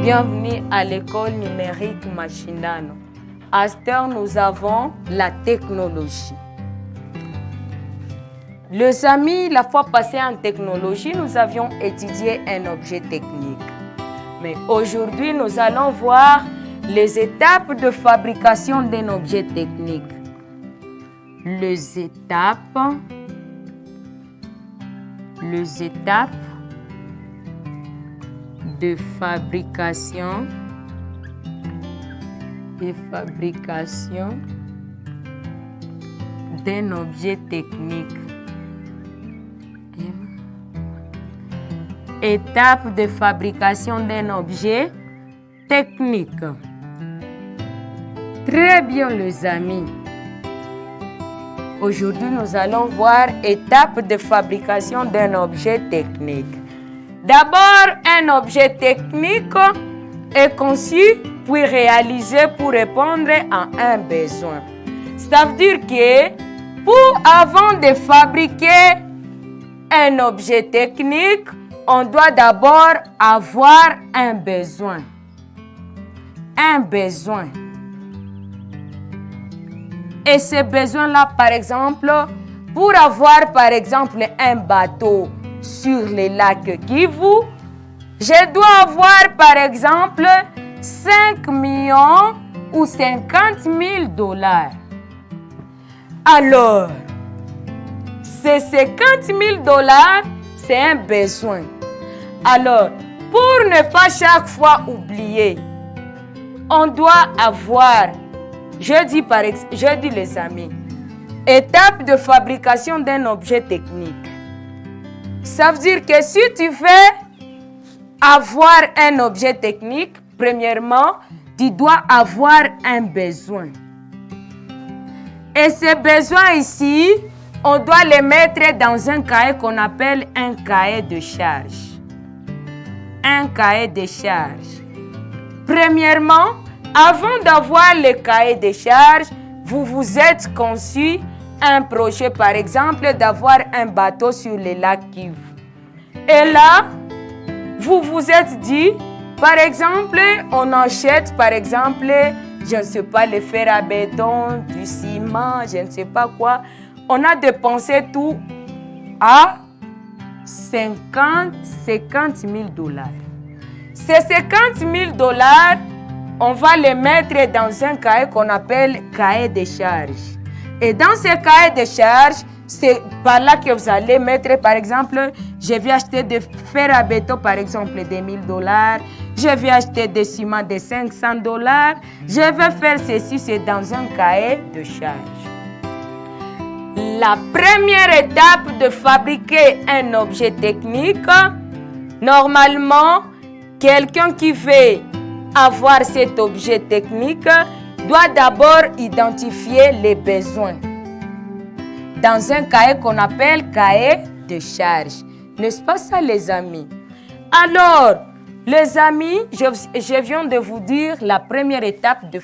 Bienvenue à l'école numérique Machinano. À cette heure, nous avons la technologie. Les amis, la fois passée en technologie, nous avions étudié un objet technique. Mais aujourd'hui, nous allons voir les étapes de fabrication d'un objet technique. Les étapes de fabrication d'un objet technique. Étape de fabrication d'un objet technique. Très bien les amis. Aujourd'hui, nous allons voir étape de fabrication d'un objet technique. D'abord, un objet technique est conçu puis réalisé pour répondre à un besoin. Ça veut dire que avant de fabriquer un objet technique, on doit d'abord avoir un besoin. Un besoin. Et ce besoin-là, par exemple, pour avoir, par exemple, un bateau sur les lacs Kivu, je dois avoir, par exemple, 5 millions ou 50 000 $. Alors, ces 50 000 $, c'est un besoin. Alors, pour ne pas chaque fois oublier, on doit avoir, je dis les amis, étape de fabrication d'un objet technique. Ça veut dire que si tu veux avoir un objet technique, premièrement, tu dois avoir un besoin. Et ce besoin ici, on doit le mettre dans un cahier qu'on appelle un cahier de charge. Un cahier de charge. Premièrement, avant d'avoir le cahier de charge, vous vous êtes conçu un projet, par exemple, d'avoir un bateau sur les lacs Kivu. Et là, vous vous êtes dit, par exemple, on achète, par exemple, je ne sais pas, le fer à béton, du ciment, je ne sais pas quoi. On a dépensé tout à 50 000 $. Ces 50 000 $, on va les mettre dans un cahier qu'on appelle cahier de charge. Et dans ce cahier de charge, c'est par là que vous allez mettre, par exemple, je vais acheter des fer à béton, par exemple, de 1 000 $. Je vais acheter des ciments de 500 $. Je vais faire ceci, c'est dans un cahier de charge. La première étape de fabriquer un objet technique, normalement, quelqu'un qui veut avoir cet objet technique doit d'abord identifier les besoins dans un cahier qu'on appelle cahier de charge. N'est-ce pas ça, les amis? Alors, les amis, je viens de vous dire la première étape de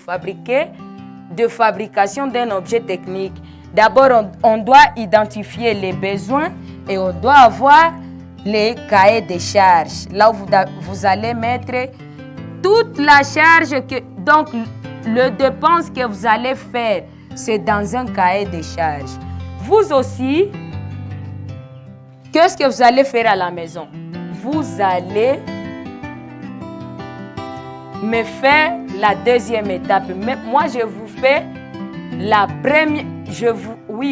fabrication d'un objet technique. D'abord, on doit identifier les besoins et on doit avoir les cahiers de charge. Là où vous allez mettre toute la charge, donc le dépense que vous allez faire, c'est dans un cahier de charge. Vous aussi, qu'est-ce que vous allez faire à la maison? Vous allez me faire la deuxième étape. Mais moi, je vous fais la première.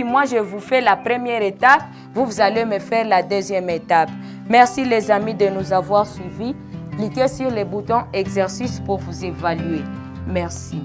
Moi, je vous fais la première étape. Vous allez me faire la deuxième étape. Merci les amis de nous avoir suivis. Cliquez sur le bouton exercice pour vous évaluer. Merci.